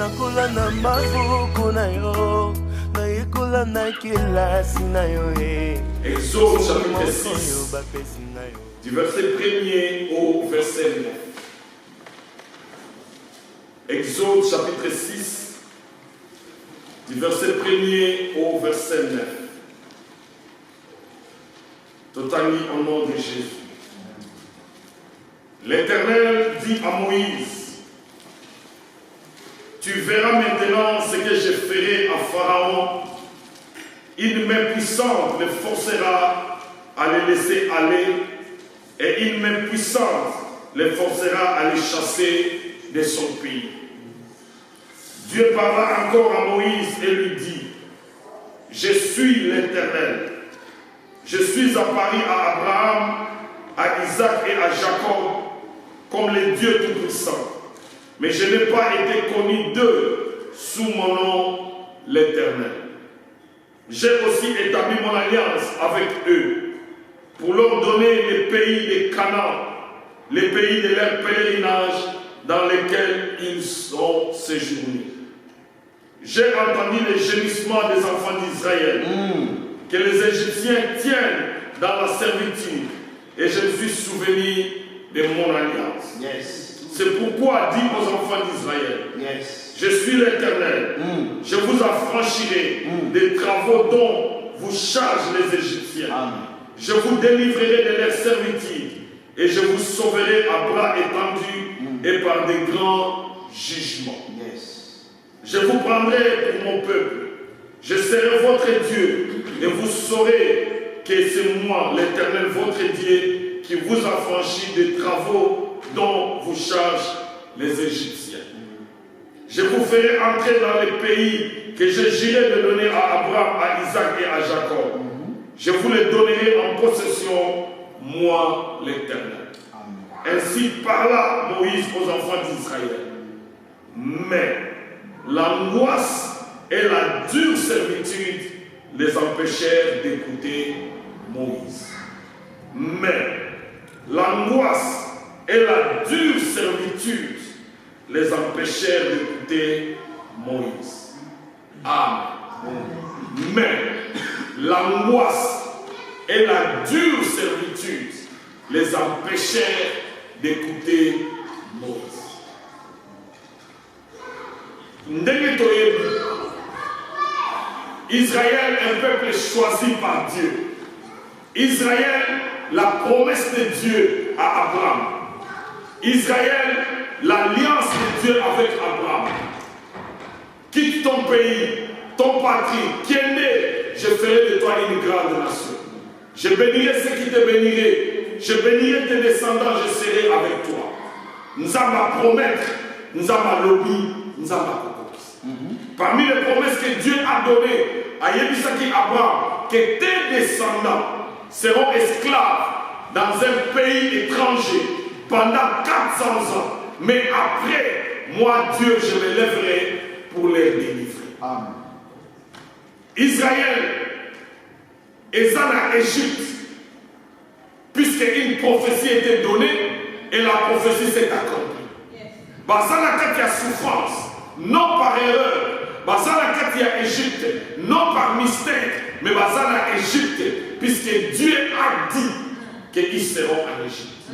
nakola na mabuku na yo nayekola na kelasi na yo Exode chapitre 6 du verset 1er au verset 9. Exode chapitre 6 du verset 1er au verset 9. Totalement au nom de Jésus. L'Éternel dit à Moïse, tu verras maintenant ce que je ferai à Pharaon. Une main puissante le forcera à le laisser aller et une main puissante le forcera à le chasser de son pays. Dieu parla encore à Moïse et lui dit, je suis l'Éternel. Je suis apparu à Abraham, à Isaac et à Jacob comme le Dieu Tout-Puissant. Mais je n'ai pas été connu d'eux sous mon nom, l'Éternel. J'ai aussi établi mon alliance avec eux pour leur donner les pays de Canaan, les pays de leur pèlerinage dans lesquels ils ont séjourné. J'ai entendu les gémissements des enfants d'Israël que les Égyptiens tiennent dans la servitude et je me suis souvenu de mon alliance. C'est pourquoi dis aux enfants d'Israël, je suis l'Éternel, je vous affranchirai des travaux dont vous chargent les Égyptiens. Je vous délivrerai de leur servitude et je vous sauverai à bras étendus et par des grands jugements. Je vous prendrai pour mon peuple, je serai votre Dieu et vous saurez que c'est moi, l'Éternel, votre Dieu, qui vous affranchit des travaux dont vous chargent les Égyptiens. Je vous ferai entrer dans les pays que je jurai de donner à Abraham, à Isaac et à Jacob. Je vous les donnerai en possession, moi l'Éternel. Ainsi parla Moïse aux enfants d'Israël. Mais l'angoisse et la dure servitude les empêchèrent d'écouter Moïse. Mais l'angoisse et la dure servitude les empêchèrent d'écouter Moïse. Amen. Mais l'angoisse et la dure servitude les empêchèrent d'écouter Moïse. Israël, un peuple choisi par Dieu. Israël, la promesse de Dieu à Abraham. Israël, l'alliance de Dieu avec Abraham. Quitte ton pays, ton patrie, qui est né, je ferai de toi une grande nation. Je bénirai ceux qui te béniraient. Je bénirai tes descendants, je serai avec toi. Nous allons promettre, nous allons lobby, nous allons. Parmi les promesses que Dieu a données à Yébisaki Abraham, que tes descendants seront esclaves dans un pays étranger pendant 400 ans. Mais après, moi Dieu, je me lèverai pour les délivrer. Amen. Israël est en Égypte, puisque une prophétie était donnée et la prophétie s'est accomplie. Bazana quand il y a souffrance, non par erreur. Bazana quand il y a Égypte, non par mystère, mais Bazana Égypte, puisque Dieu a dit qu'ils seront en Égypte.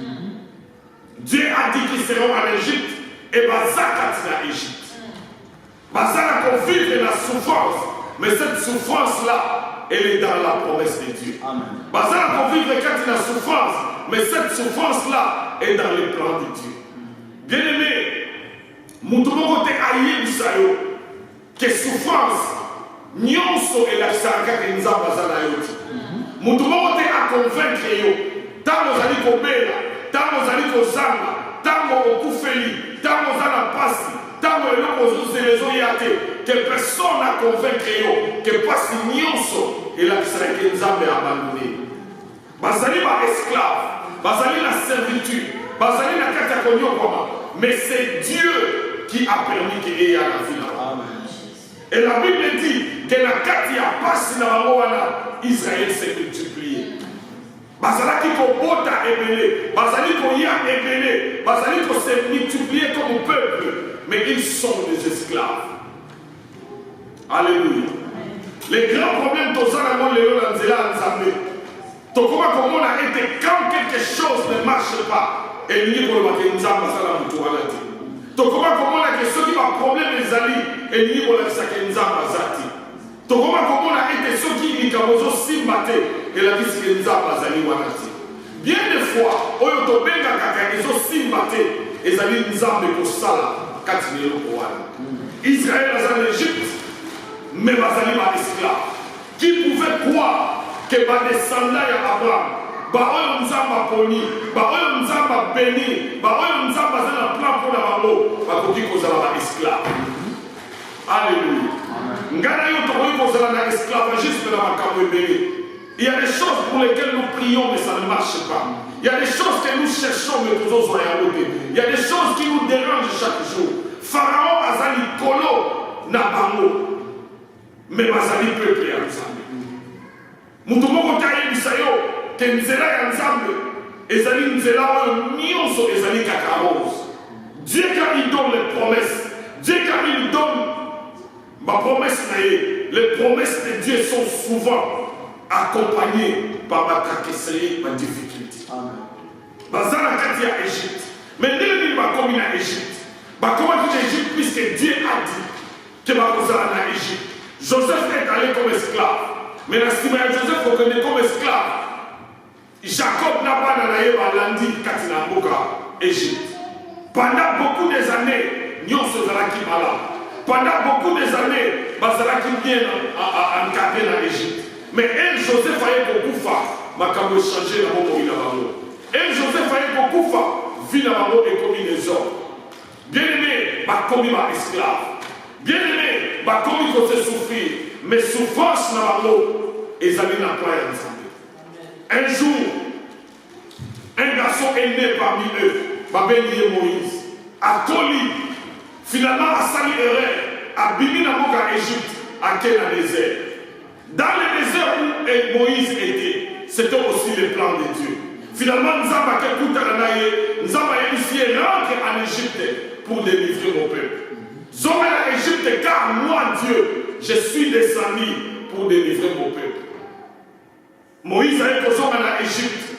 Dieu a dit qu'ils seront en Égypte et Bazana en Égypte. Bazana qu'on vivre la souffrance, mais cette souffrance-là, elle est dans la promesse de Dieu. Bazana qu'on vivre quand il y a souffrance, mais cette souffrance-là est dans les plans de Dieu. Bien-aimé, Moutoumoko te aïe bisayo, que souffrance, nyonso et la saraka que nous avons bazana yoti. Moutoumoko te a convaincre yo, tant nous allons kobela, tant nous allons kozanga, tant nous okufeli, tant nous allons passer, tant nous allons oser yate, que personne n'a convaincre yo, que passe nyonso et la saraka que nous avons abandonné. Bazali ba esclave, bazali la servitude, bazali la katakonyo koma, mais c'est Dieu qui a permis qu'il y ait la vie là. Et la Bible dit que la Katia passe dans la Moana, Israël s'est multiplié. Bazalaki ko bota ebele, bazali ko ya ebele, bazali ko s'est multiplié comme peuple. Mais mais ils sont des esclaves. Alléluia. Les grands problèmes de Sanamon Léo Lanzela Nzambe. Tokoma comment on a été quand quelque chose ne marche pas. Et n'y pour le matin Nzamba Salam Touranati. Tokoma comment on a que ceux qui ont problème les alliés. Et n'y pour la Sake Nzamba Zati. Tokoma comment on a été ceux qui n'y kamozo simbate. Et la vie c'est Nzamba Zali Wanati. Bien des fois, Oyo Benga Kaka ils ont simbate. Et Zali Nzambe Kosala. Katinelo Kouana. Israël en Égypte. Mais bazali ba esclave qui pouvait croire que ba descendant ya Abraham ba oyo nzamba poni ba oyo nzamba béni ba oyo nzamba za na plan pour la bango ba koki kozala ba esclave. Alléluia. Ngana yo to kozala na esclavagisme na makambo ebele. Il y a des choses pour lesquelles nous prions mais ça ne marche pas. Il y a des choses que nous cherchons mais nous osons rien louer. Il y a des choses qui nous dérangent chaque jour. Pharaon azali kolo na bango. Mais bazali peuple ya Nzambe. Mutu moko taye bisayo ke nzela ya Nzambe ezali nzela oyo nyonso ezali kaka rose. Dieu quand il donne les promesses, Dieu quand il donne ma promesse naïe, les promesses de Dieu sont souvent accompagnées par ma kakesserie, ma difficulté. Bazala kati ya Égypte. Mais dès le début bakomi na Égypte, bakomi na Égypte puisque Dieu a dit que bakozala na Égypte. Joseph est allé comme esclave. Mais la stima de Joseph reconnaît comme esclave. Jacob n'a pas d'anaïe à Landi, Katina Mboka, Égypte. Pendant beaucoup des années, Nyon se Zalaki Mala. Pendant beaucoup des années, Bazalaki vient encadré dans l'Égypte. Mais elle, Joseph, a beaucoup fait. Makamo changé dans mon pays. Elle, Joseph, a beaucoup fait. Vie dans mon et commis les hommes. Bien aimé, ma commis ma esclave. Bien aimé, ma commis qu'on s'est souffrir, mais souffrance dans la mot, et ça n'a pas ensemble. Un jour, un garçon est né parmi eux, ma belle Moïse, à Koli, finalement à Sali Erel, à Bibi Namoka, Égypte, à Kena désert. Dans le désert où Moïse était, c'était aussi le plan de Dieu. Finalement, nous avons réussi à rentrer en Égypte pour délivrer mon peuple. Zomer à Égypte, car moi, Dieu, je suis descendu pour délivrer mon peuple. Moïse a été en Égypte,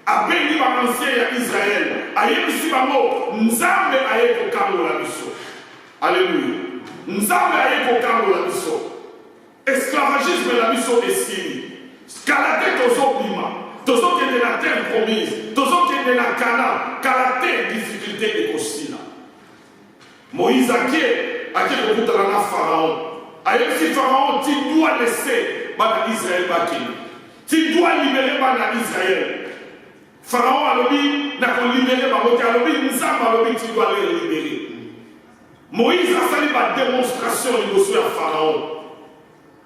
a béni ma ancien Israël, a yébisi ma mot, Nzambe a été au camp de la mission. Alléluia. Nzambe a été au camp de la mission. Esclavagisme de la mission est signé. Calate tozo bima, tozo qui est de la terre promise, tozo qui est de la Cana, calate difficulté et aussi là. Moïse a qui beaucoup de la Pharaon. Avec si Pharaon, tu dois laisser Israël battre. Tu dois libérer Israël. Pharaon a dit, n'a pas libéré tu dois les libérer. Moïse a sali ma démonstration de Pharaon.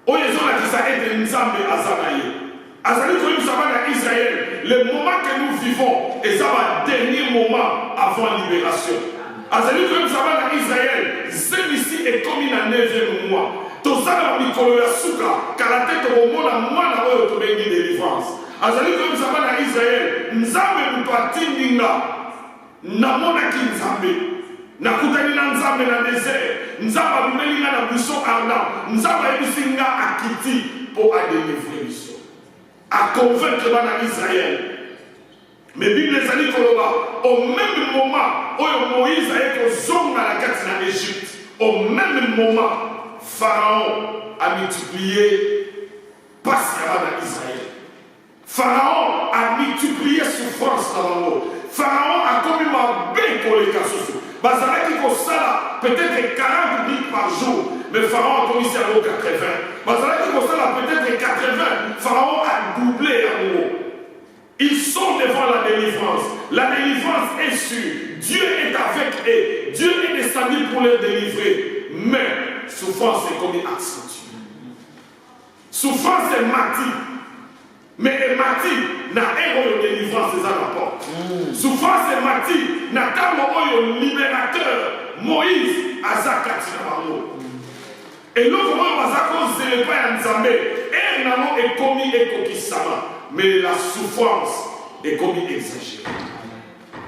Oyezon a dit ça est Nzambe Azanaïe. Azali comme ça va Israël. Le moment que nous vivons, et ça va dernier moment avant la libération. Azali comme ça va Israël. Celui-ci est commis dans 9e mois. Tout ça dans Mikolo Yasuka, car la tête au monde a moins d'avoir obtenu une délivrance. Azali comme ça va Israël. Nzambe nous patindinga. Namona ki Nzambe. Nakutani na Nzambe na désert. Nzambe abimelinga na buisson ardent. Nzambe abisinga akiti pour délivrer mission. À convaincre dans Israël. Mais Bible les années au même moment où Moïse a été au zone à la carte en Égypte, au même moment, Pharaon a multiplié Pascal dans Israël. Pharaon a multiplié souffrance dans le monde. Pharaon a commis ma bien pour les cas sociaux. Bazaraki Kosala, peut-être 40 000 par jour, mais Pharaon a commis ça à 80. Bazaraki Kosala, peut-être 80. Pharaon a doublé à nouveau. Ils sont devant la délivrance. La délivrance est sûre. Dieu est avec eux. Dieu est descendu pour les délivrer. Mais souffrance est comme accentuée. Souffrance est martyr. Mais martyr n'a pas de délivrance des rapports. Souffrance est martyr n'a pas de libérateur. Moïse a Zakatinamamo. Et l'autre mot, c'est le Père Nzambe. Et Namo est commis et Kokisama. Mais la souffrance est commis exagérée.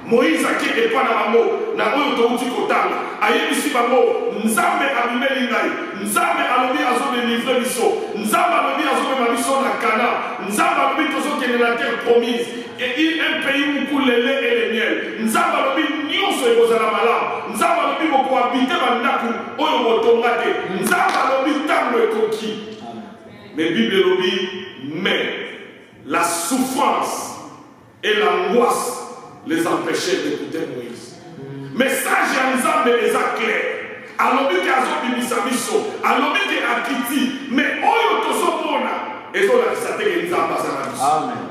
Moïse a qui est pas dans la mot, n'a pas touti kotanga ayebisi bango nzambe abimeli ngai nzambe alobi azodélivre biso nzambe alobi azomema biso na kana nzambe alobi tozokende na terre promise et un pays où coule le lait et le miel nzambe alobi nyonso ekozala malamu nzambe alobi bokohabite bandako oyo botonga te nzambe alobi ntango ekoki mais Bible elobi mais la souffrance et l'angoisse les empêchaient d'écouter Moïse. Message ya nzambe eza clair. Alobi ke azobimisa biso, alobi ke akiti, mais oyo tozomona ezolakisa te ke nzambe azala biso. Amen.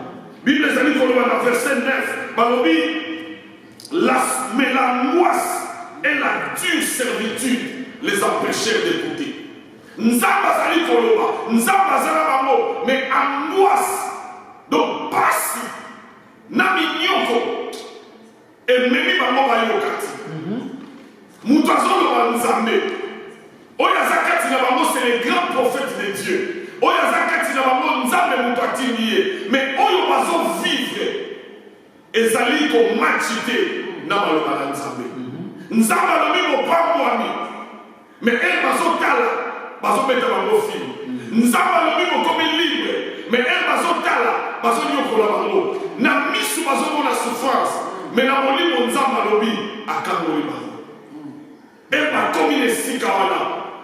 Bible ezali koloba na verset 9, balobi mais l'angoisse et la dure servitude les empêchèrent d'écouter. Nzambe azali koloba, nzambe azala bango, mais angoisse, donc pasi, na minyoko, ememi bango bayoka ti mutu azoloba nzambe oyo aza kati na bango c'est le grand prophète de Dieu oyo aza kati na bango nzambe mutu atindi ye mais oyo bazovivre ezali komatchi te na maloba na nzambe nzambe alobi bopambwami mais ele bazotala bazobeta bango fili nzambe alobi bokomi libre mais ele bazotala bazonyokola bango na misu bazomona souffrance mais na molimo nzambe alobi akangoli bango et bakomi esika wana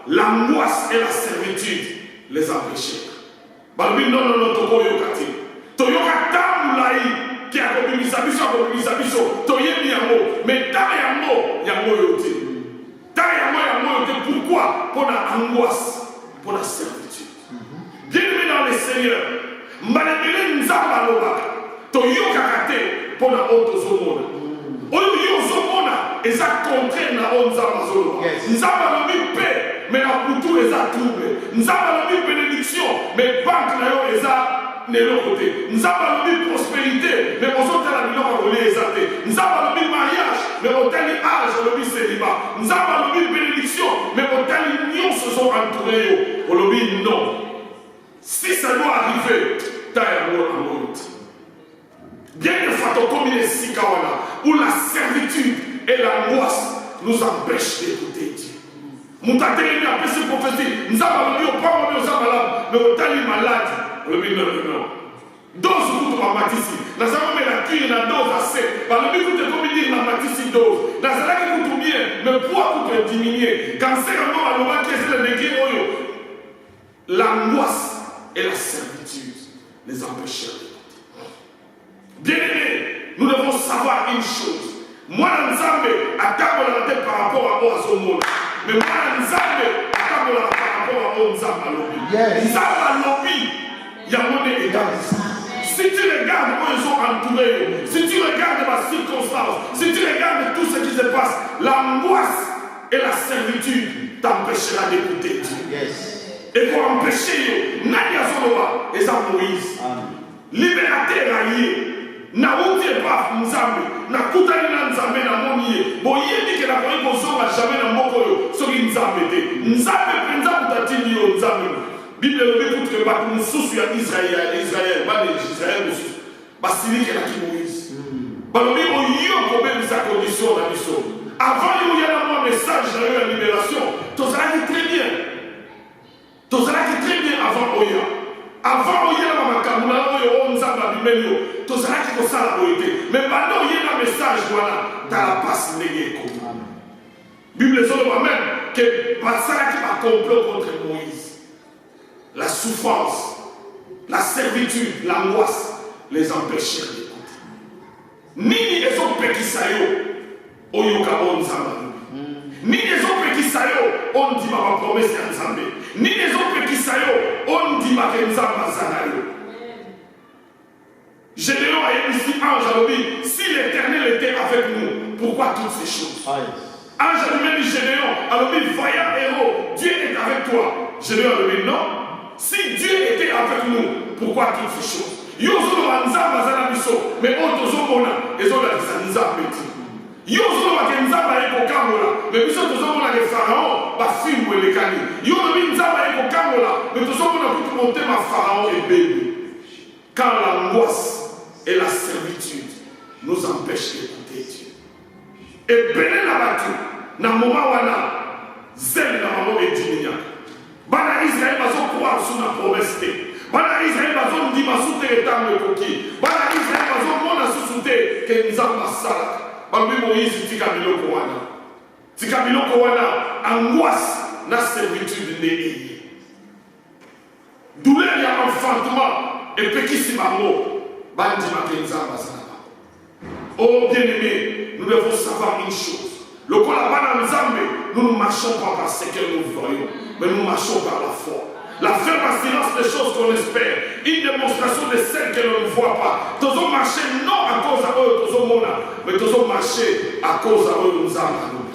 l'angoisse et la servitude les empêchèrent balobi non tokoyoka te toyoka ntango molai ke akobimisa biso toyebi yango mais ntango yango oyo te ntango yango oyo te pourquoi mpona angoisse mpona servitude bien-aimé dans le Seigneur mbalembele nzambe alobaka toyokaka te mpona oyo tozomona oyo yo ozomona eza contraire na oyo nzambe azoloba nzambe alobi mpe mais na kutu eza trouble nzambe alobi bénédiction mais banke na yo eza na eloko te nzambe alobi prospérité mais ozotala biloko akolia eza te nzambe alobi mariage mais otali age olobi célibat nzambe alobi bénédiction mais otali nyonso ezoentoure yo olobi non si ça doit arriver ta yango angoyo te bien que Fatokomi est si kawana, où la servitude et l'angoisse nous empêchent d'écouter Dieu. Moutate est après cette prophétie, nous avons dit au premier nous avons malade, mais au tali malade, le non. Dose pour ma matisi, nous avons mis la cuire la dose assez, par le but de communiquer la matisi dose, nous avons dit bien, mais pourquoi vous diminuer? Quand c'est un mot à l'ouvert qui est le négé, l'angoisse et la servitude les empêchent. Bien-aimé, nous devons savoir une chose. Moi, Nzambe, attends la tête par rapport à Oazomona. Mais moi, Nzambe, attends par rapport à Nzambe Lobi. Nzambe Lobi, il y a mon égal. Si tu regardes où ils sont entourés, si tu regardes ma circonstance, si tu regardes tout ce qui se passe, l'angoisse et la servitude t'empêchera d'écouter Dieu. Et pour empêcher, Nadia Zoloba et ça Moïse, libérateur allié. Na uti epa nzambe na kutani na nzambe na moni ye boyebi ke na koyi kozonga jamais na moko yo soki nzambe te nzambe penza kutatini yo nzambe Bible elobi kutu ke bato mosusu ya Israel bana Israel mosusu basilikelaki Moïse balobi oyo kobebisa condition na biso avant yo ya na mwa message na yo ya libération tozalaki très bien avant oya avant oyela makambo na oyo nzambe abimeli yo tozalaki kosala boye te mais banda oyela message wana tala pasi ndenge ekoma Bible ezoloba même ke basalaki bacomplot contre Moïse la souffrance la servitude l'angoisse les empêchèrent d'écouter nini ezopekisa yo oyoka o nzambe nini ezopekisa yo ondima bapromese ya nzambe nini ezopekisa yo ondima ke nzambe azala yo Gédéon a ici ange alobi si l'Éternel était avec nous pourquoi toutes ces choses ange alobi Gédéon alobi voyant héros Dieu est avec toi Gédéon alobi non si Dieu était avec nous pourquoi toutes ces choses yo ozoloba nzambe azala biso mais oyo tozomona ezolakisa nzambe ti yo ozolobaka nzambe aye kokambola mais biso tozomona ke Pharaon bafilmu elekani yo olobi nzambe aye kokambola mais tozomona kutu motema Pharaon ebebe quand l'angoisse et la servitude nous empêchent d'écouter Dieu. Et béné la battue, na moment wana zeli na bango ediminya bana Israël bazokroire sur la promesse te bana Israël bazondima su te etango ekoki bana Israël bazomona susu te ke nzambe asalaka balobi Moïse tika biloko wana angoisse na servitude nde eye douleur ya enfantement epekisi bango bandimaka nzambe azala bango. Oh bien-aimé, nous devons savoir une chose. Le Kolabana Nzambe, nous ne marchons pas par ce que nous voyons, mais nous marchons par la foi. La ferme assurance des choses qu'on espère, une démonstration de celles que l'on ne voit pas. Nous avons marché non à cause de eux, mais nous avons marché à cause de eux, nous avons.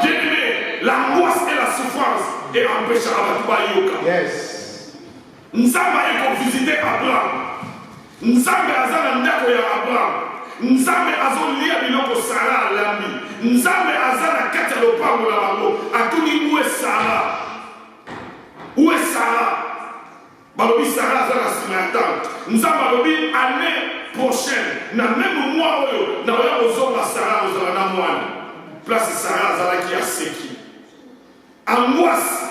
Bien-aimé, l'angoisse et la souffrance est empêchée à la Yoka. Yes. Nzambe a visité Abraham. Nzambe azana ndako ya Abraham. Nzambe azolia biloko Sara alambi. Nzambe azana kati ya lopango na bango. Atuni uwe Sara. Où est Sarah? Balobi Sarah a la simultane. Nous avons année prochaine, dans le même mois, nous avons Sarah aux Alanamouane. Place Sarah Zala qui a séqué. Angoisse,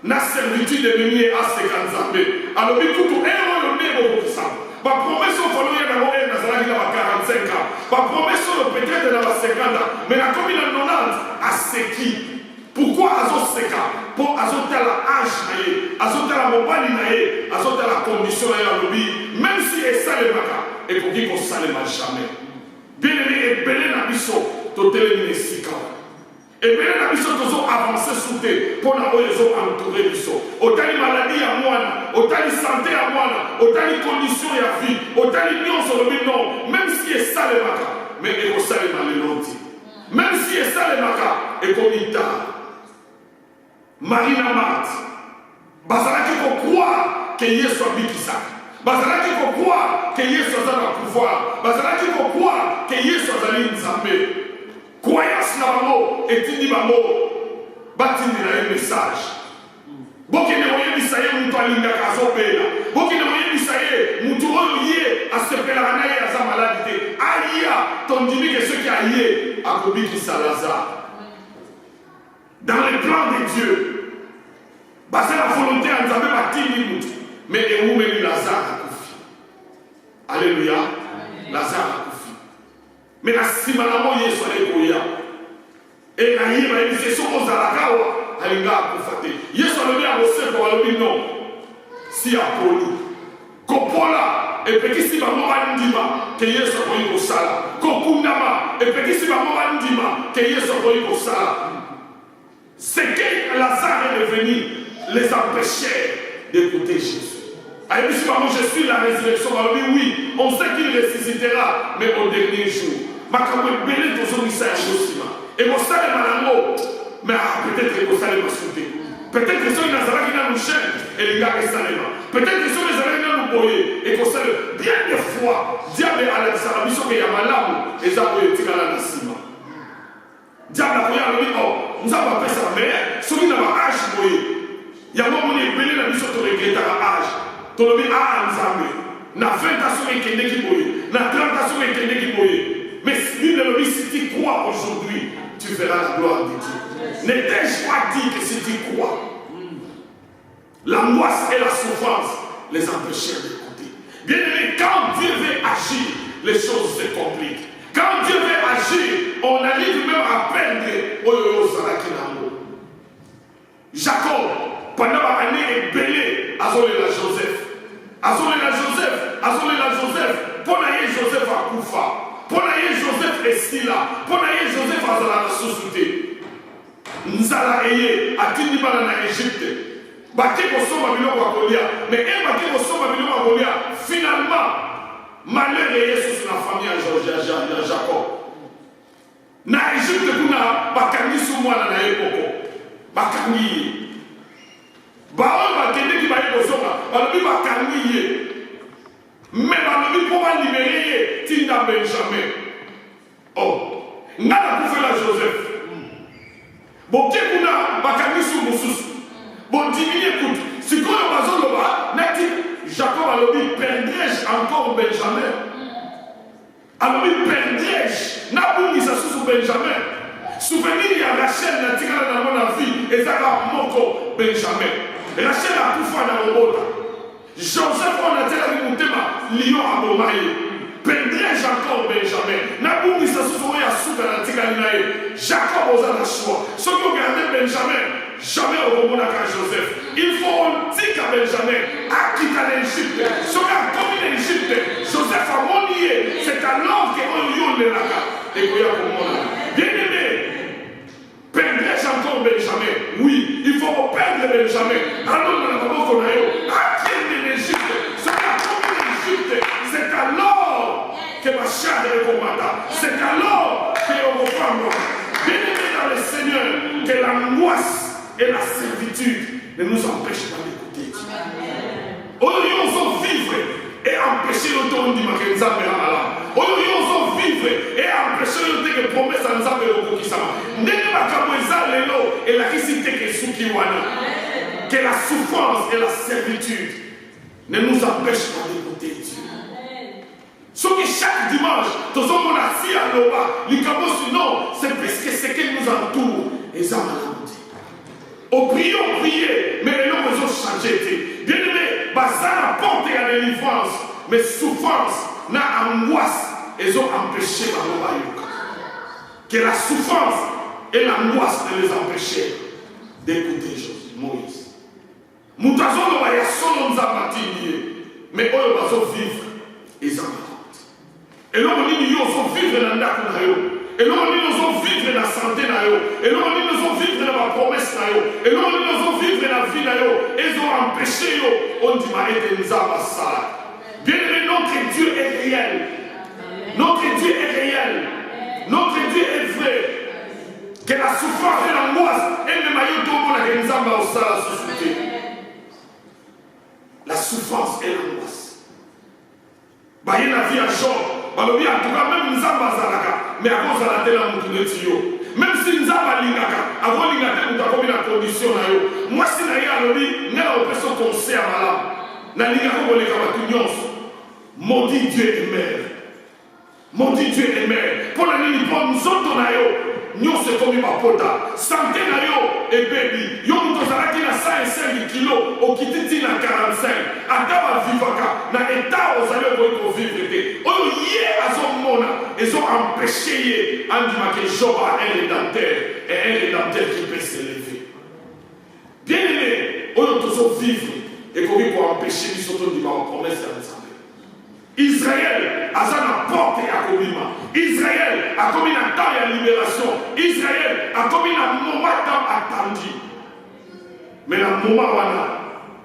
la servitude de l'ennemi à Sekanzambe. Alors, tout le monde est ça. Ma promesse au fond, il y a 45 ans. Ma promesse peut-être dans 50 ans. Mais la commune en 90 a séqué. Pourquoi Azoseka? Pour azoter la âge, azoter la mobile, azoter la condition et la lobby, même si elle sale maka, et pour qu'il ne sale jamais. Bien aimé, et belé na biso, totel ne sika. Et belé na biso, tozo avancer sous tes, pour na oyezo entourer biso. Otali maladie à moi, otali santé à moi, otali condition à vie, otali nion sur le non, même si elle sale maka, mais elle va sale maleloti. Même si elle sale maka, et comme il t'a. Marina Marthe, bazalaki ko croire que Yesu abikisa, bazalaki ko croire que Yesu azala pouvoir, bazalaki ko croire que Yesu azali nzambe. Croyance na bango etindi bango batindi na un message. Bokende oyebisa ye mutu alingaka azobela, bokende oyebisa ye mutu oyo ye asepelaka na ye aza maladi te, aya tondimi ke soki aye akobikisa Lazare. Dans le plan de Dieu, c'est la volonté à Nzambe batini mutu, mais et où même Lazare a koufi. Alléluia. Lazare a koufi. Mais la simalamo Yesu alekoya. Et la yima il se sont aux alakawa alinga akufate. Yesu alobi a oseko alobi non. Si apoli. Kopola et pekisi bango bandima que Yesu akoyi kosala. Kokundama et pekisi bango bandima que Yesu akoyi kosala. C'est que Lazare est devenu les empêchait d'écouter Jésus. Je suis la résurrection. Oui, on sait qu'il ressuscitera, mais au dernier jour. Et vous savez, mais peut-être que vous savez m'assurer. Peut-être que ceux qui nous chaîne et les gars peut-être que ceux qui nous boyer et qu'on savait bien des fois, diable à la salvation qu'il y a malade et ça peut être à la nassima. Diable a dit, oh, nous avons fait ça, mais ceux qui n'ont pas âge boyer. Il y a un moment où il y a un âge. Tu as dit, ah, Nzambe. Na 20 ans, qui est boyer. Na 30 ans, qui est boyer. Mais si tu crois aujourd'hui, tu verras la gloire de Dieu. Ne t'ai-je pas dit que si tu crois, l'angoisse et la souffrance les empêchèrent d'écouter. Bien aimé, quand Dieu veut agir, les choses se compliquent. Quand Dieu veut agir, on arrive même à peindre Jacob, pendant l'année est belé, Azolela Joseph. Azolela Joseph, pour naïe Joseph à Koufa, pour naïe Joseph est Sila, pour naïe Joseph à la société. Nzala eye, à Tindibana en Égypte. Baké Kosoba Biloko Akolia, mais Baké Kosoba Biloko Akolia, finalement, malheur est sur la famille à Jacob. Na Égypte, kuna bakangi sous moi na epoko. Bakangi. Baon bakende ki baye kosoka, balobi bakangi ye. Mais balobi pour libérer Tinda Benjamin. Oh, ngala kufela Joseph. Boké kuna bakangi sous mususu. Bon diminuer écoute, si quand on va zoloba, nati Jacob alobi perdrai-je encore Benjamin. Alors il perdrai-je n'a pas mis ça sous Benjamin. Souvenir à Rachel, la tigre dans mon vie, et ça va Moko Benjamin. Rachel a tout fait dans le monde. Joseph, on a dit à l'Imoutema, Lion à Momaï. Pendrait Jacob Benjamin. Naboumi ça se ferait à souka la tigre Jacob aux la choix. Ceux qui ont gardé Benjamin, jamais au moment de Joseph. Il faut un tigre à Benjamin, à quitter l'Égypte. Ceux qui ont commis l'Égypte, Joseph a monié. C'est alors qu'on y a là. Et qu'on y a pour moi. Bien-aimé, perdre Jacob Benjamin. Oui, il faut perdre Benjamin. Alors, nous avons qu'on a eu à quitter l'Égypte. Ceux qui ont commis l'Égypte, c'est alors que ma chair est combattante. C'est alors qu'on reprend moi. Bien-aimé dans le Seigneur, que l'angoisse et la servitude ne nous empêchent pas d'écouter. Aujourd'hui, on vivre et empêcher l'automne du Makenza Perala. Aujourd'hui, on vivre et empêcher l'automne de promesse à Nzambe Lokokisama. N'est pas comme ça, l'élo et la récité que Sukiwana. Que la souffrance et la servitude ne nous empêchent pas d'écouter Dieu. Ce qui chaque dimanche, tous les gens assis à l'Oba, non, c'est parce que ce qui nous entoure, et ça m'a dit. On prie, mais les gens ont changé. Bien aimé, ça apporte à la délivrance, mais souffrance, la angoisse, ils ont empêché la Loba. Que la souffrance et l'angoisse ne les empêchaient d'écouter Moïse. Moutazo Loba, il y a son mais eux, ils vont vivre, ils en et là, on dit qu'ils ont vivre dans la cour. Et là, on dit qu'ils ont vivre dans la santé. Et là, on dit qu'ils ont vivre dans la promesse. Et là, on dit qu'ils ont vivre dans la vie. Et ils ont empêché. On dit qu'ils ont bien aimé, notre Dieu est réel. Notre Dieu est réel. Notre Dieu est vrai. Que la souffrance et l'angoisse, et même la société. La souffrance et l'angoisse. Il y a la vie à Job. En tout cas, même Nzamba Zalaka, mais à cause de la télé, même si Nzamba Lingaka, avant Lingaka, nous avons mis la condition. Moi, si nous avons dit, nous avons fait son conseil à Malam. Nous avons maudit Dieu est mère. Maudit Dieu est mère. Pour la nuit, nous autres, nous sommes comme ma pota. Santé, et baby. Yo, nous avons dit 105 kilos, au kititi na 45. Adama vivaka, na état aux allées pour vivre. Ils ont empêché que Job a un rédempteur qui peut s'élever. Bien aimé, on a tous vivre et pour empêcher les autres de ma promesse à l'Israël. Israël a sa porte à Komima. Israël a commis un temps et la libération. Israël a commis un moment attendu. Mais le moment où on a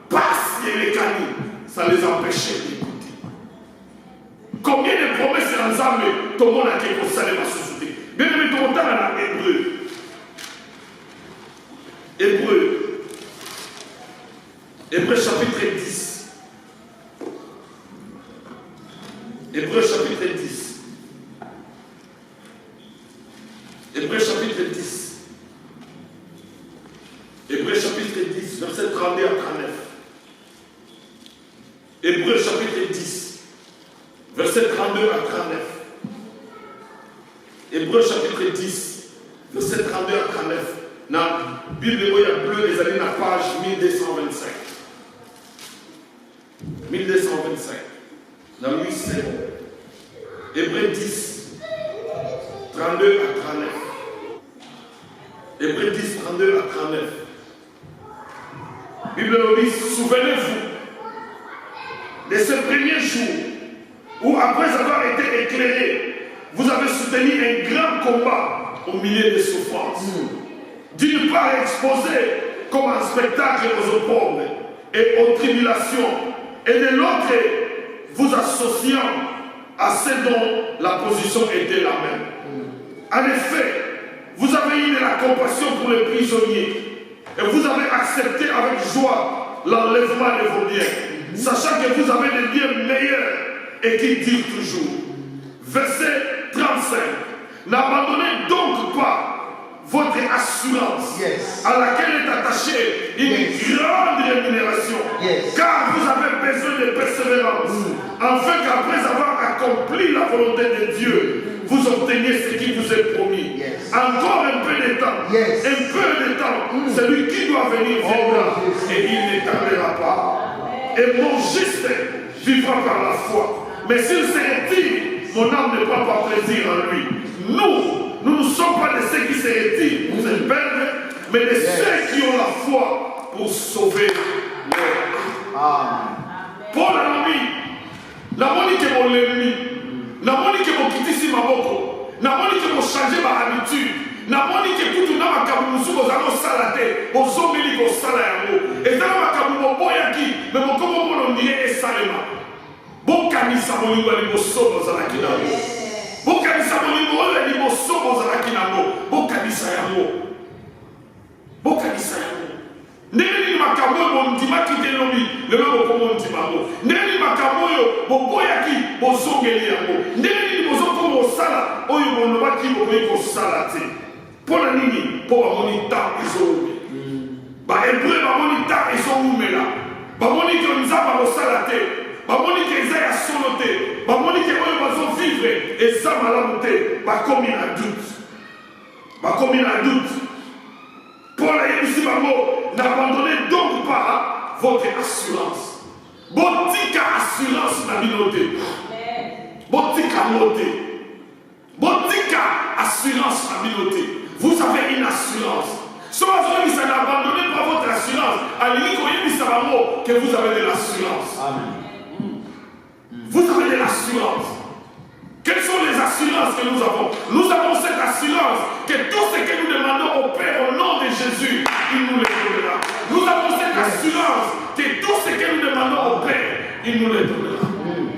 passé les canines, ça les empêchait d'écouter. Combien de promesses ensemble tout le monde a été concerné dans la société. Bien aimé, tout le monde dans l'Hébreu. Hébreu chapitre 10. Hébreu chapitre 10. Hébreu chapitre 10. Hébreu chapitre 10, verset 32 à 39. Hébreu chapitre 10, verset 32 à 39. Hébreu chapitre 10, verset 32 à 39. Dans la Bible bleu, les années dans la page 1225. 1225. Dans le 8. Hébreu 10, 32 à 39. Hébreu 10, 32 à 39. Bible dit, souvenez-vous de ce premier jour où, après avoir été éclairé, vous avez soutenu un grand combat au milieu des souffrances. D'une part exposé comme un spectacle aux pauvres et aux tribulations, et de l'autre vous associant à ce dont la position était la même. En effet, vous avez eu de la compassion pour les prisonniers et vous avez accepté avec joie l'enlèvement de vos biens, sachant que vous avez des biens meilleurs et qui durent toujours. Verset 35. N'abandonnez donc pas votre assurance à laquelle est attachée une grande rémunération, car vous avez besoin de persévérance, afin qu'après avoir accompli la volonté de Dieu, vous obteniez ce qui vous est promis. Encore un peu de temps. Un peu de temps. Celui qui doit venir viendra. Et il ne tardera pas. Et mon juste vivra par la foi. Mais s'il se retire, mon âme ne prend pas plaisir en lui. Nous ne sommes pas de ceux qui se retirent pour se perdre, mais de ceux qui ont la foi pour sauver leur âme. Paul a dit, la moni que mon ennemi, la moni que mon kitisi maboko, la moni que mon changer ma habitude, la moni que tout le monde a kabusu bozalo salate, bozomeli ko sala yango, et dans ma kabumo boyaki, mais mon comme mon ndiye esalema. Bon kanisa molingo ali boso bozala kinamo. Bon kanisa molingo ali boso bozala kinamo. Bon kanisa yango. Bon kanisa yango. Ndeni makambo bondima kitelobi, lelo ko mondima ngo. Ndeni makambo yo boboyaki bozongeli yango. Ndeni bozoko mosala oyo monobaki bokoyi ko salate. Pona nini po bamoni ta izoume. Ba hébreu bamoni ta izoumela. Bamoni que nzamba bosalate. Bamoni que Isaïe a sonoté, bamoni que oyo bazo vivre et ça malamuté, bakomi na doute. Bakomi na doute. Paul a dit bamo, n'abandonnez donc pas votre assurance. Botika assurance na binoté. Botika moté. Botika assurance na binoté. Vous avez une assurance. Si vous n'abandonnez pas votre assurance, allez que vous avez de l'assurance. Amen. Vous avez de l'assurance. Quelles sont les assurances que nous avons? Nous avons cette assurance que tout ce que nous demandons au Père au nom de Jésus, il nous le donnera. Nous avons cette assurance que tout ce que nous demandons au Père, il nous le donnera.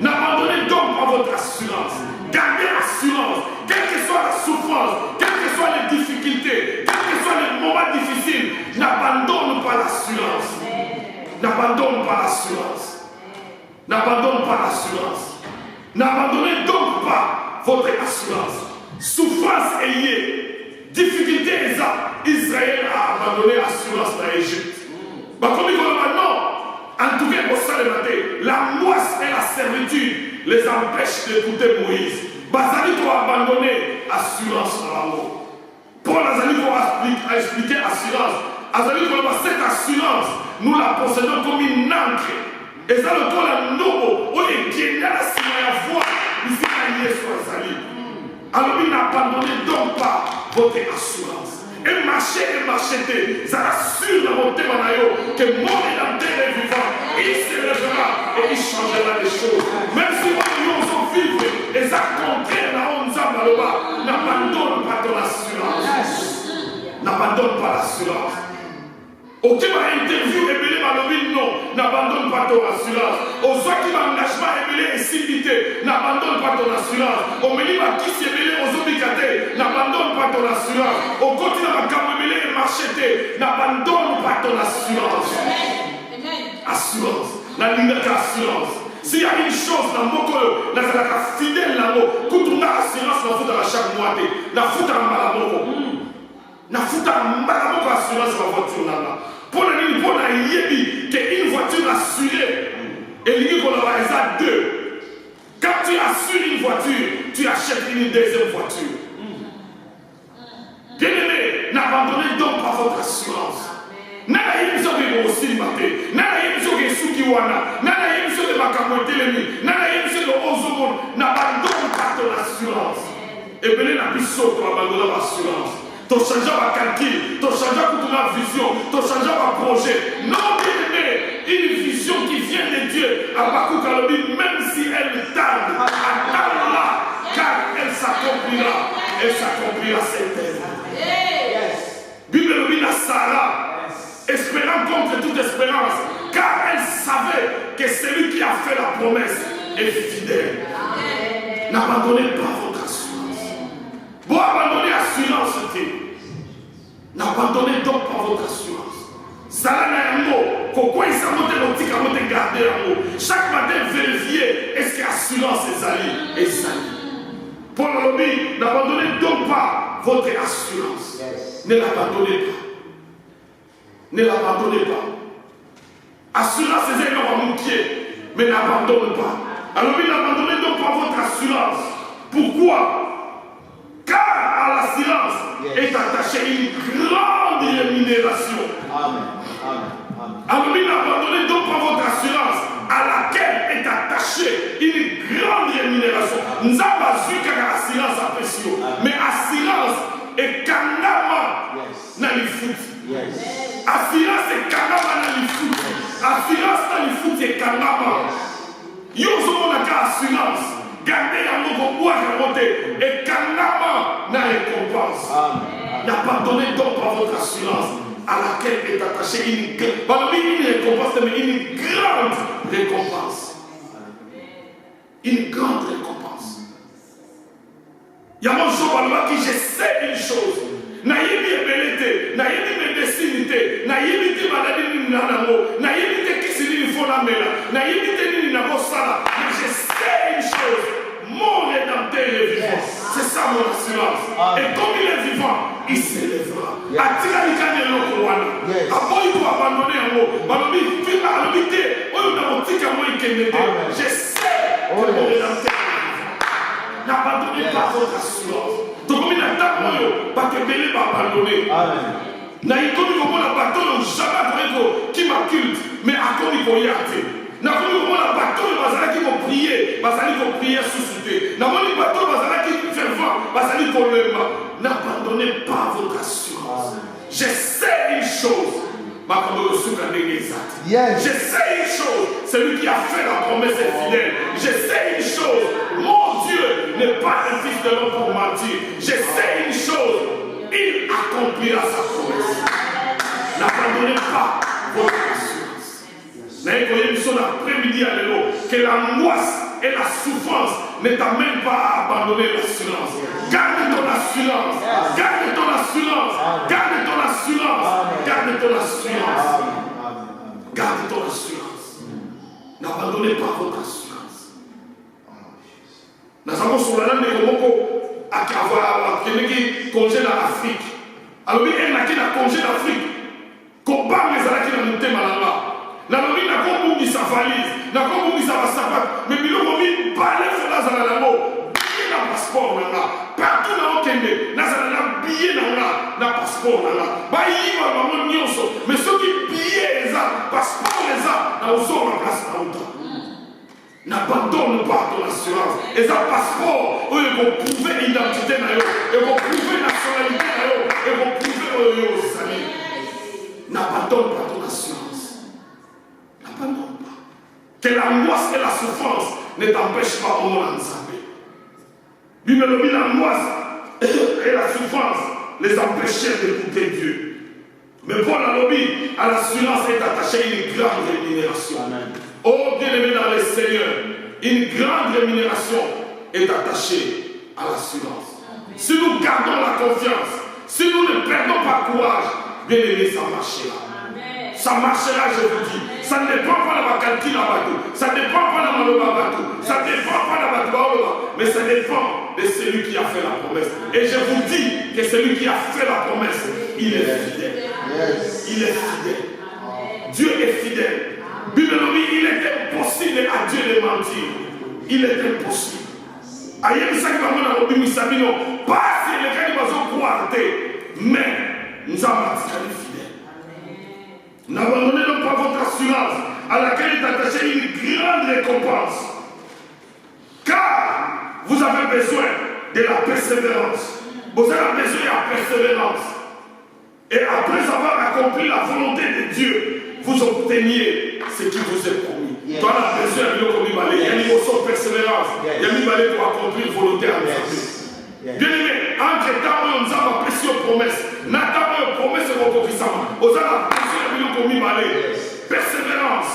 N'abandonnez donc pas votre assurance. Gardez l'assurance. Quelle que soit la souffrance, quelles que soient les difficultés, quels que soient les moments difficiles, n'abandonne pas l'assurance. N'abandonne pas l'assurance. N'abandonne pas l'assurance. N'abandonnez donc pas votre assurance. Souffrance ayez, difficulté Israël a abandonné l'assurance dans l'Égypte. Comme il dit maintenant, en tout cas, l'angoisse et la servitude les empêchent d'écouter Moïse. Bazali pour abandonner l'assurance dans l'amour. Paul a expliqué l'assurance. Cette assurance, nous la possédons comme une encre. Et ça le tour la nobo, on est gagné la voix, ici à Yesu Azali. Alors il n'abandonnez donc pas votre assurance. Et marchez, ça rassure dans mon thème que mort et dans terre est vivant, il se lèvera et il changera les choses. Même si nous sommes vivre, et ça contraire la honte, n'abandonne pas ton assurance. N'abandonne pas l'assurance. Ok, ma interview ébélé malobi non, n'abandonne pas ton assurance. Au soit qui m'a engagement ébélé et simité, n'abandonne pas ton assurance. Au meni ma qui s'ébélé aux obligataires, n'abandonne pas ton assurance. Au continent ma cam ébélé et marcheté, n'abandonne pas ton assurance. Assurance, la ligne d'assurance. S'il y a une chose dans mon cœur, la fidèle là-haut, quand on a assurance, la fout à chaque mois, la fout à malaboko. La fout à malaboko assurance la voiture là-bas. Pour la yebi, qu'une voiture assurée, et l'idée qu'on a à deux. Quand tu assures une voiture, tu achètes une deuxième voiture. Bien-aimé, n'abandonnez donc pas votre assurance. Nana yemso ke aussi maté, nana yemso ke sukiwana, nana yemso ke makamotelemi, nana yemso ke ozomon, n'abandonne pas ton assurance. Et bien la biso to abandonner l'assurance. Tu changes ma calcul, tu changes ma vision, tu changes ma projet. Non, bien-aimé, une vision qui vient de Dieu, à Bakou Kalobi, même si elle tarde, attends-la, car elle s'accomplira. Elle s'accomplira cette terre. Bible le dit à Sarah, espérant contre toute espérance, car elle savait que celui qui a fait la promesse est fidèle. N'abandonnez pas votre assurance. Vous abandonnez l'assurance. N'abandonnez donc pas votre assurance. Chaque matin, vérifiez est-ce que l'assurance est allée. Paul le dit, n'abandonnez donc pas votre assurance. Ne l'abandonnez pas. Ne l'abandonnez pas. Assurance, c'est un homme mais n'abandonnez pas. Alors, n'abandonnez donc pas votre assurance. Pourquoi? Car à la l'assurance est attachée à une grande rémunération. Alors il a abandonné donc par votre assurance à laquelle est attachée une grande rémunération. Nous avons vu qu'une assurance à pression, mais assurance est kangama dans le foot. Assurance est kangama dans le foot. Assurance dans le foot est kangama. Yo sommes dans assurance. Gardez la mot pour monter et kangama dans les récompense. N'abandonnez donc pas votre assurance à laquelle est attachée une récompense, mais une grande récompense. Une grande récompense. Il y a mon jour qui je sais une chose. Naïbi ébélité, naïbi médecinité, naïbi maladie nanamo, naïbi qui s'est dit faut la mêler, naïbi ni nabo sala. Mais je sais une chose, mon rédempteur est vivant. C'est ça mon assurance. Et comme il est vivant, il s'élèvera. Atira l'ikane l'okouana. Après il faut abandonner un mot. Balobi fila alobité. On a un petit camo ikenete. Je sais que mon rédempteur est vivant. N'abandonnez pas votre assurance. Donc comme il a tant moyo, pas que belé va abandonner. Naïkomi comme on a bateau, jamais pour qui m'occulte, mais à quoi il faut y aller. Nakomi comme on a bateau, bazala qui vont prier, bazali vont prier susciter. Nakomi bateau, bazala qui fait vent, bazali pour le mal. N'abandonnez pas votre assurance. Je sais une chose. Je sais une chose, celui qui a fait la promesse est fidèle. Je sais une chose, mon Dieu n'est pas un fils de l'homme pour mentir. Je sais une chose, il accomplira sa promesse. N'abandonnez pas votre assurance. L'après-midi à l'élo, que l'angoisse et la souffrance ne t'amènent pas à abandonner l'assurance. Garde ton assurance. Garde ton assurance. Garde ton assurance. Garde ton assurance. Garde ton assurance. N'abandonnez pas votre assurance. Nous avons sur la langue de Komoko à qui congé dans l'Afrique. Alors, il y a un congé d'Afrique. Combat les alaki dans le thème là. La lobby n'a pas oublié sa valise, n'a pas oublié sa sapato, mais il a oublié parler sur la zalamo. Billet n'a passeport là, partout dans le Kenya, n'a billet n'a passeport là. Bah il va maman nyonso, mais ceux qui billet les a, passeport les a, n'a aussi la place dans le temps. N'abandonne pas ton assurance. Et ça passeport, ils vont prouver l'identité, ils vont prouver la nationalité, ils vont prouver aux amis. N'abandonne pas ton assurance. N'abandonne pas. Que l'angoisse et la souffrance ne t'empêchent pas au monde ensemble. Lui, l'angoisse et la souffrance les empêchaient d'écouter Dieu. Mais Paul a lobby, à l'assurance est attachée une grande rémunération. Amen. Oh bien-aimé dans le Seigneur, une grande rémunération est attachée à l'assurance. Si nous gardons la confiance, si nous ne perdons pas courage, bien-aimé, ça marchera. Ça marchera, je vous dis. Ça ne dépend pas de ma calcul à bateau. Ça ne dépend pas de ma bateau. Ça ne dépend pas de ma bateau. Mais ça dépend de celui qui a fait la promesse. Et je vous dis que celui qui a fait la promesse, il est fidèle. Il est fidèle. Dieu est fidèle. Bible nous dit, il est impossible à Dieu de mentir. Il est impossible. Aïe, ça qui va me dire, nous savons pas si les gens vont croire, mais nous avons dit fidèle. N'abandonnez donc pas votre assurance à laquelle est attachée une grande récompense. Car vous avez besoin de la persévérance. Vous avez besoin de la persévérance. Et après avoir accompli la volonté de Dieu, vous obteniez ce qui vous est promis. Toi, la besoin de l'eau, il y a une notion de persévérance. Il y a une balai pour accomplir la volonté à Dieu. Bien aimé, entre temps, nous avons apprécié aux promesses. Nous avons promesse et reconnaissance. Nous avons persévérance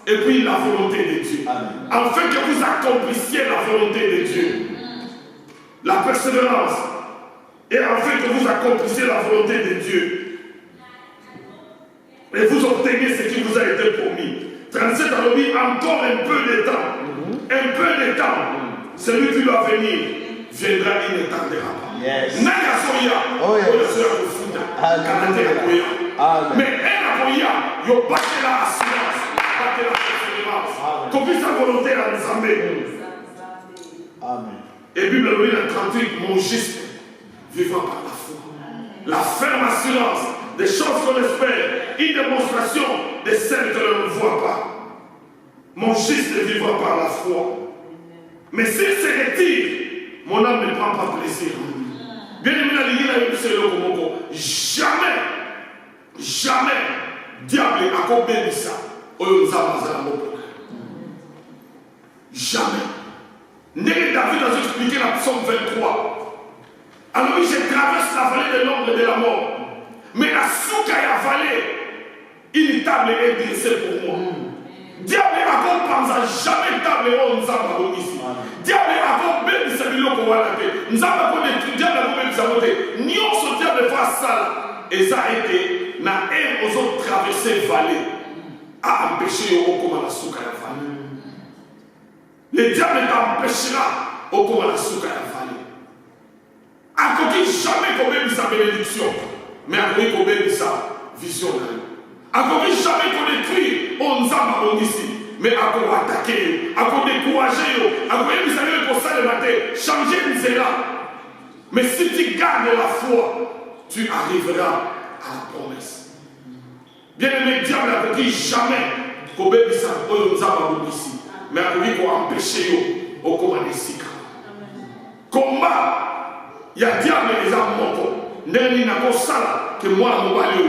et puis la volonté de Dieu. Amen. Afin que vous accomplissiez la volonté de Dieu. La persévérance et afin que vous accomplissiez la volonté de Dieu. Et vous obteniez ce qui vous a été promis. 37 a dit encore un peu de temps. Un peu de temps. Celui qui doit venir viendra, il ne tardera pas. Yes. Mais elle a il y a battu la assurance, battu la persévérance. Qu'on puisse sa volonté à nous amener. Amen. Et Bible nous dit dans 38, mon juste vivant par la foi. La ferme assurance des choses qu'on espère, une démonstration de celles que l'on ne voit pas. Mon juste vivra par la foi. Mais s'il se retire, mon âme ne prend pas plaisir. Bien aimé, jamais, diable a combien ça. Jamais. David a expliqué la psaume 23. Alors oui, je traverse la vallée de l'ombre et de la mort. Mais la souka et la vallée, une table est dressée pour moi. Diable a pensa jamais table on nous a ici. Diable a même sa biloko wala te. Nous avons détruit diable a même sa montée. Nyonso diable face ça et ça a été na air aux autres traverser vallée a empêché au comme la souka et la vallée. Le diable t'empêchera au comme la souka et la vallée. A coquille jamais comme sa bénédiction, mais a coquille comme sa vision. A coquille jamais qu'on détruit. On nous a ici, mais à quoi attaquer, à quoi décourager, à quoi vous savez pour ça le matin, changer nous là. Mais si tu gardes la foi, tu arriveras à la promesse. Bien aimé, diable n'a dit jamais qu'on peut dire ça, on nous a ici, mais à quoi pour empêcher au combat ici. Combat, il y a diable et les âmes mortes. N'est-ce pas ça que moi, mon valeur,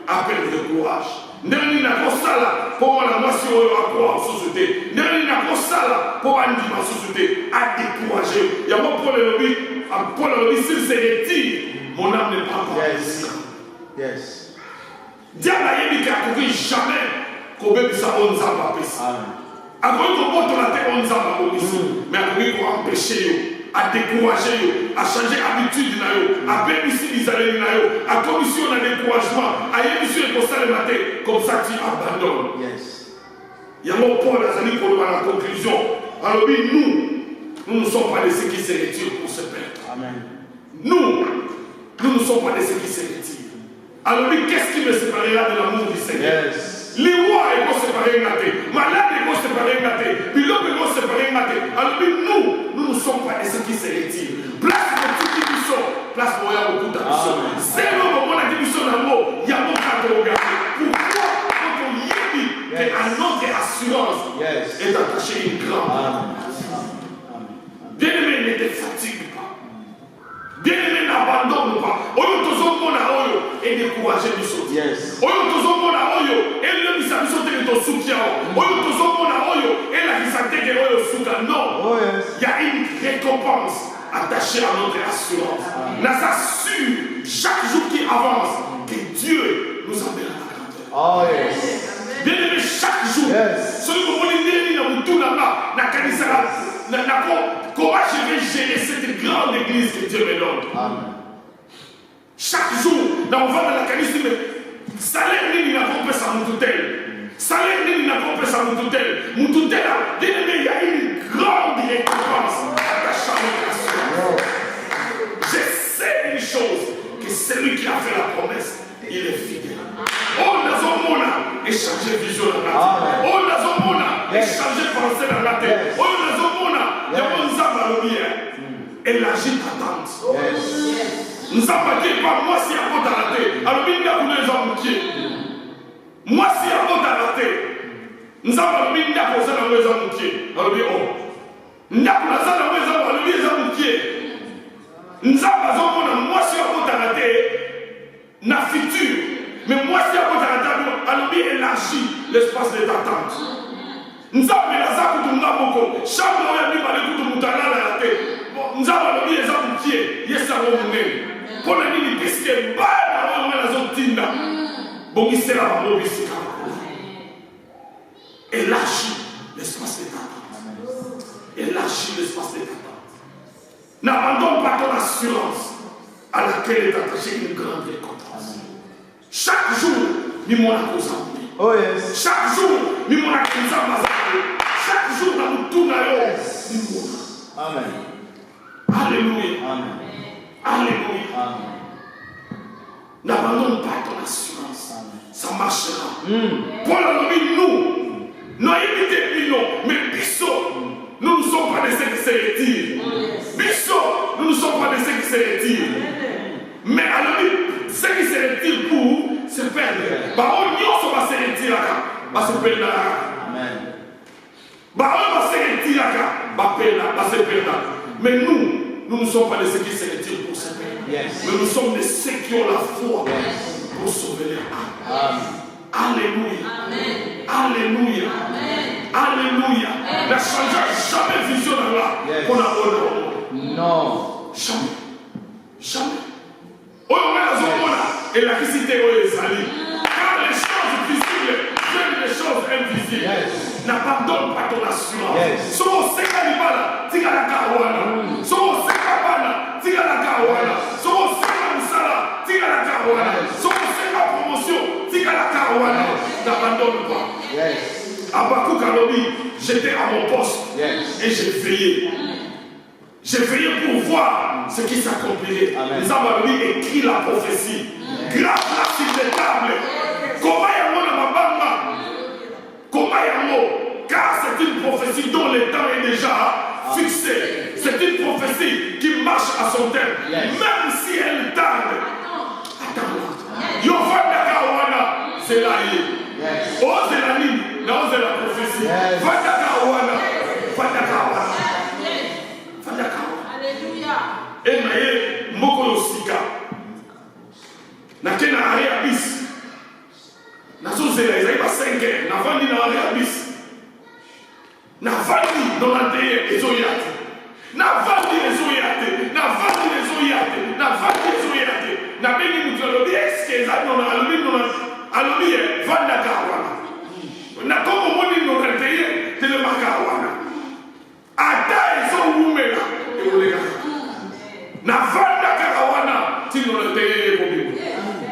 appelle le courage. Nani na kosala pour la moitié à quoi en société. Nani na kosala pour un dimanche société à décourager. Il y a mon problème pour le lobby s'il se retire, mon âme n'est pas encore. Yes. Diable a dit qu'il a couru jamais qu'on peut ça on s'en va passer. A couru qu'on porte la terre on s'en va ici, mais a couru pour empêcher à décourager, à changer l'habitude, à bénéficier des années, à commission de découragement, à émission de constat le matin, comme ça tu abandonnes. Yes. Il y a mon Paul, les amis, pour la conclusion. Alors, oui, nous ne sommes pas de ceux qui se retirent pour se perdre. Amen. Nous ne sommes pas de ceux qui se retirent. Alors, oui, qu'est-ce qui me séparera de l'amour du Seigneur? Yes. Les rois vont se séparer maté, malades vont se séparer maté, pilotes vont se séparer maté. Alors nous ne sommes pas de ceux qui se retirent. Place pour tout qui nous sort, place pour y avoir beaucoup d'ambition. C'est le moment où il y a mon cadre au gars. Pourquoi quand on y dit qu'à notre assurance est attachée une grande. Bien-aimé, ne te fatigue pas. Bien-aimé, n'abandonne pas. Oyo tozomona oyo et décourager nous sauter. Oyo tozomona oyo et le misa sauter de ton soutien. Oyo tozomona oyo et la visate que oyo souka. Non. Il y a une récompense attachée à notre assurance. Nous assure chaque jour qui avance que Dieu nous emmène à la grandeur. Bien-aimé, chaque jour. Celui que vous voulez dire, tout là-bas, n'a qu'à comment je vais gérer cette grande église que Dieu me donne. Chaque jour, dans le vent de la canisse, salaire n'est pas compris ça mon tutelle. Salaire n'est pas compris ça mon tutelle. Mon tutelle, bien aimé, il y a une grande récompense attachée à notre assurance. Je sais une chose, que celui qui a fait la promesse, il est fidèle. Oh, Nazomona, échanger vision dans la tête. Oh, Nazomona, échanger pensée dans la tête. Oh, Nazomona, il y a mon zamba élargir ta tente. Nous avons dit, moi si à côté à la tête, alors il y a des gens qui moi si à côté à la tête, nous avons mis une posé dans les gens qui alors oh, nous avons dans les gens qui nous avons moi si à côté à la tête, na futur. Mais moi, si à côté de la table, alors il élargit l'espace de ta tente. Nous avons la zappe de Mnaboko. Chaque fois, il y a des gens qui la tête. Nous avons les gens qui sont là. Pour les gens qui sont là, nous avons les gens bon, il sera là, élargit l'espace de ta tente. Élargit l'espace de ta tente. N'abandonne pas ton assurance à laquelle est attachée une grande récompense. Chaque jour, nous avons la cause. Chaque jour, nous avons la cause. Chaque jour, nous avons tout dans Amen. Alléluia. Alléluia. N'abandonne pas ton assurance. Ça marchera. Paul a dit nous. Nous évitez non. Mais Bissot, nous ne sommes pas de ceux qui se retirent. Bissot, nous ne sommes pas de ceux qui se retirent. perdre. Baon nyonso va se retiraka, va se perdre. Amen. Baon va se retiraka, va se perdre. Mais nous ne sommes pas de ceux qui se retirent pour se perdre. Yes. Mais nous sommes de ceux qui ont la foi pour sauver les âmes. Alléluia. Amen. Alléluia. Amen. Alléluia. Ne changeons jamais vision dans là pour la bonne. Non. Jamais. Jamais. Et la cité est allée. Car les choses visibles viennent des choses invisibles. N'abandonne pas ton assurance. So c'est Kalibala, Tigala Kawana. So c'est Kabana, Tigala Kawana. So c'est Musala, Tigala Kawana. So c'est la promotion, Tigala Kawana. N'abandonne pas. Abakou Kalobi, j'étais à mon poste et j'ai veillé. J'ai veillé pour voir ce qui s'accomplirait. Nous avons écrit la prophétie. Grave la sur les tables. Comment y a Mabamba? Comment y a? Car c'est une prophétie dont le temps est déjà fixé. C'est une prophétie qui marche à son terme. Même si elle tarde. Attends. Yovanda Kawana, c'est là. Ose la ligne, ose la prophétie. Vanda Kawana, Vanda Kawana. Alléluia. Et naye moko yosika. Nakena arrêt abis. Nazozela ezali ba 5 heures. Navandi na arrêt abis. Navandi donateye ezoyate. Navandi ezoyate. Navandi ezoyate. Navandi ezoyate. Na beni mutalobi eske ezali na alobi na alobi vanda kawana. Na komo moni donateye tele makawana. Ata ezo umela. Na vanda karawana tino le teye kobi.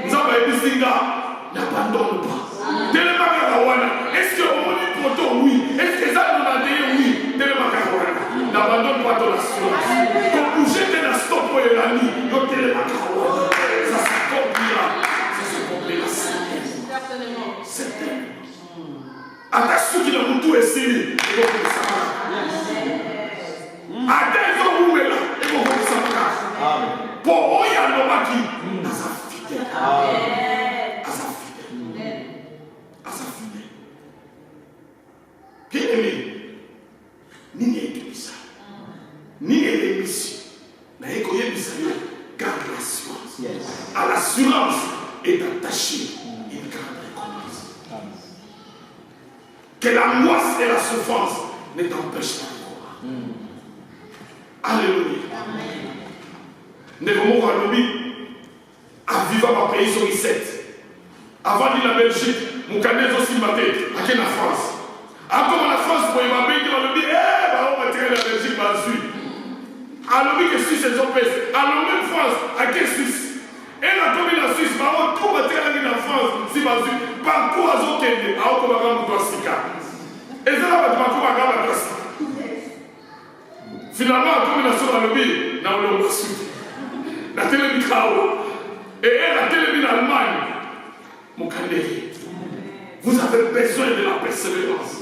Nzamba ebisinga n'abandonne pas. Tellement karawana. Est-ce que on est poto oui? Est-ce que ça nous a dit oui? Tellement karawana. N'abandonne pas ton assurance. Quand vous jetez la stop pour la nuit, yo tellement karawana. Ça s'accomplira. Ça s'accomplira. Certainement. Certainement. Attention qu'il a tout essayé. Adezo umela eko komsaka. Amen. Po oya no maki azafite. Amen. Azafite. Azafite. Bien-aimé, nini ekibisa. Nini elemisi. Na eko yebisa yo garde l'assurance. Yes. À l'assurance est attachée une grande récompense. Que l'angoisse et la souffrance ne t'empêchent pas de croire. Alléluia. Nekomo Kalobi a viva ma pays sur 17. Avant de la Belgique, mon canet aussi maté, à la France. Encore la France, pour y m'a dit, on dit, on va tirer la Belgique, ma Suisse. Alors, que Suisse est oppressée. Alors, même France, à quelle Suisse? Et la commune la Suisse, on tout va tirer la France, si ma Suisse. Parcours à Zokende, à Okobaga, Moutoua Sika. Et ça va, tu vas Kobaga, la Sika. Finalement, la combinaison dans le pays, dans le sud, la télévision et la télévision Allemagne, mon candidat, vous avez besoin de la persévérance.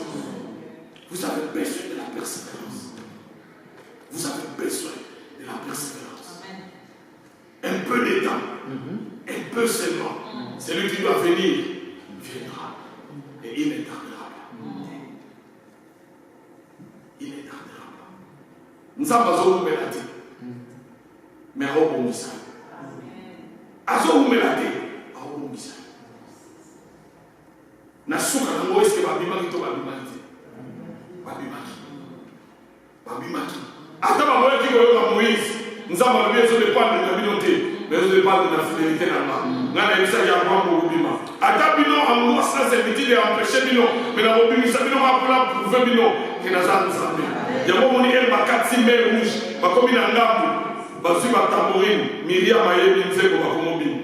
Vous avez besoin de la persévérance. Vous avez besoin de la persévérance. Un peu de temps, un peu seulement. Celui qui doit venir, viendra. Et il ne tardera pas. Il ne tardera pas. Nous avons besoin de mais à rebondir. Nasuka na moyo eske babimaki to babimaki babimaki ata bamoyo ki koyoka Moïse nzambe alobi ezodépendre na bino te mais ezodépendre na fidélité na nga nga na yebisaki yango kobima ata bino angoisse na servitude empêche bino mais na kobimisa bino mpona prouve bino ke naza nzambe yango moni ele bakati mer rouge bakomi na ngambu bazwi batambourine Miriam ayebi nzeko bakomobini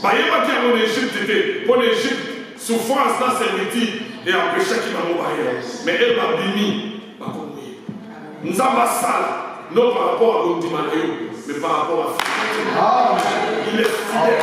bayebaki yango na Égypte te mpo na Égypte souffrance dans servitude et empêcher qui va mourir. Mais elle va bimi, va mourir. Nous avons ça, non par rapport à Gondimanéo, mais par rapport à Fidèle. Il est fidèle.